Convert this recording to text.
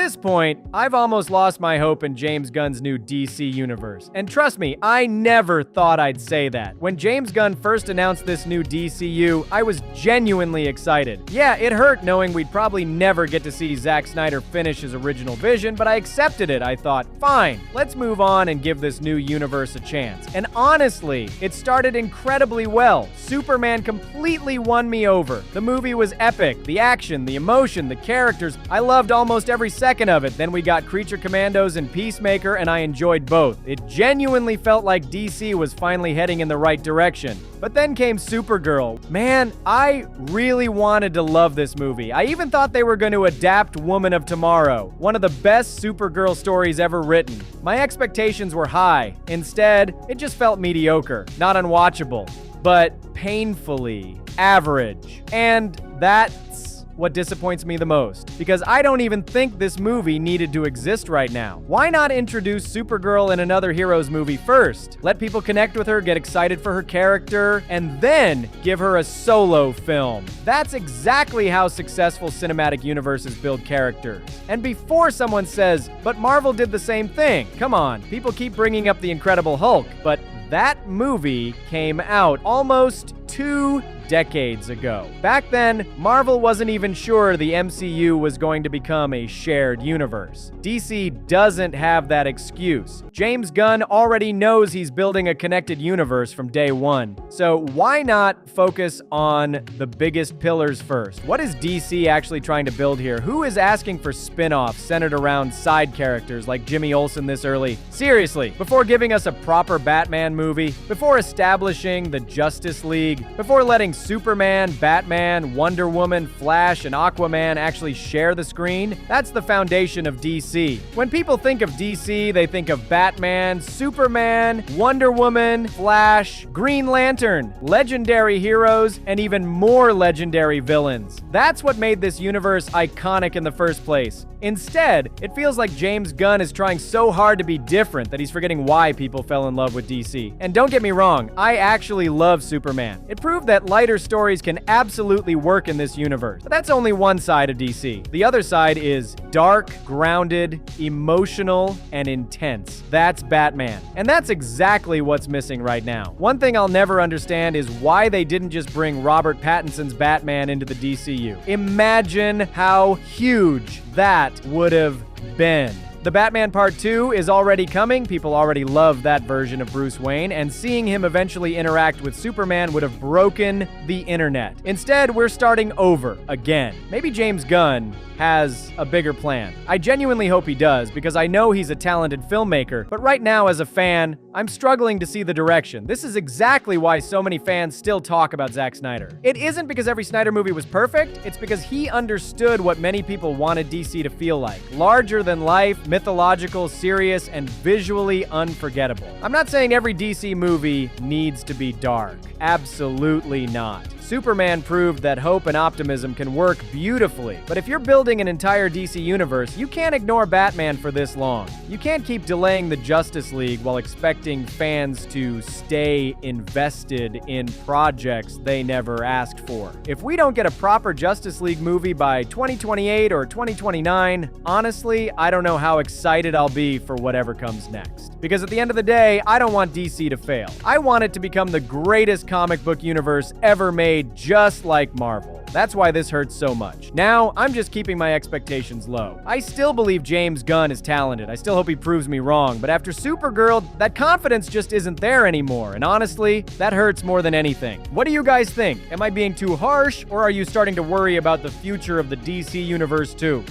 this point, I've almost lost my hope in James Gunn's new DC universe. And trust me, I never thought I'd say that. When James Gunn first announced this new DCU, I was genuinely excited. Yeah, it hurt knowing we'd probably never get to see Zack Snyder finish his original vision, but I accepted it. I thought, fine, let's move on and give this new universe a chance. And honestly, it started incredibly well. Superman completely won me over. The movie was epic. The action, the emotion, the characters, I loved almost every second of it. Then we got Creature Commandos and Peacemaker, and I enjoyed both. It genuinely felt like DC was finally heading in the right direction. But then came Supergirl. Man, I really wanted to love this movie. I even thought they were going to adapt Woman of Tomorrow, one of the best Supergirl stories ever written. My expectations were high. Instead, it just felt mediocre, not unwatchable, but painfully average. And that's what disappoints me the most, because I don't even think this movie needed to exist right now. Why not introduce Supergirl in another hero's movie first? Let people connect with her, get excited for her character, and then give her a solo film. That's exactly how successful cinematic universes build characters. And before someone says, but Marvel did the same thing. Come on, people keep bringing up The Incredible Hulk, but that movie came out almost 2 decades ago. Back then, Marvel wasn't even sure the MCU was going to become a shared universe. DC doesn't have that excuse. James Gunn already knows he's building a connected universe from day one. So why not focus on the biggest pillars first? What is DC actually trying to build here? Who is asking for spin-offs centered around side characters like Jimmy Olsen this early? Seriously, before giving us a proper Batman movie, before establishing the Justice League, before letting Superman, Batman, Wonder Woman, Flash, and Aquaman actually share the screen, that's the foundation of DC. When people think of DC, they think of Batman, Superman, Wonder Woman, Flash, Green Lantern, legendary heroes, and even more legendary villains. That's what made this universe iconic in the first place. Instead, it feels like James Gunn is trying so hard to be different that he's forgetting why people fell in love with DC. And don't get me wrong, I actually love Superman. It proved that lighter stories can absolutely work in this universe. But that's only one side of DC. The other side is dark, grounded, emotional, and intense. That's Batman. And that's exactly what's missing right now. One thing I'll never understand is why they didn't just bring Robert Pattinson's Batman into the DCU. Imagine how huge that would have been. The Batman Part 2 is already coming. People already love that version of Bruce Wayne, and seeing him eventually interact with Superman would have broken the internet. Instead, we're starting over again. Maybe James Gunn has a bigger plan. I genuinely hope he does, because I know he's a talented filmmaker, but right now as a fan, I'm struggling to see the direction. This is exactly why so many fans still talk about Zack Snyder. It isn't because every Snyder movie was perfect, it's because he understood what many people wanted DC to feel like. Larger than life, mythological, serious, and visually unforgettable. I'm not saying every DC movie needs to be dark. Absolutely not. Superman proved that hope and optimism can work beautifully. But if you're building an entire DC universe, you can't ignore Batman for this long. You can't keep delaying the Justice League while expecting fans to stay invested in projects they never asked for. If we don't get a proper Justice League movie by 2028 or 2029, honestly, I don't know how excited I'll be for whatever comes next. Because at the end of the day, I don't want DC to fail. I want it to become the greatest comic book universe ever made, just like Marvel. That's why this hurts so much. Now, I'm just keeping my expectations low. I still believe James Gunn is talented. I still hope he proves me wrong. But after Supergirl, that confidence just isn't there anymore. And honestly, that hurts more than anything. What do you guys think? Am I being too harsh, or are you starting to worry about the future of the DC universe too?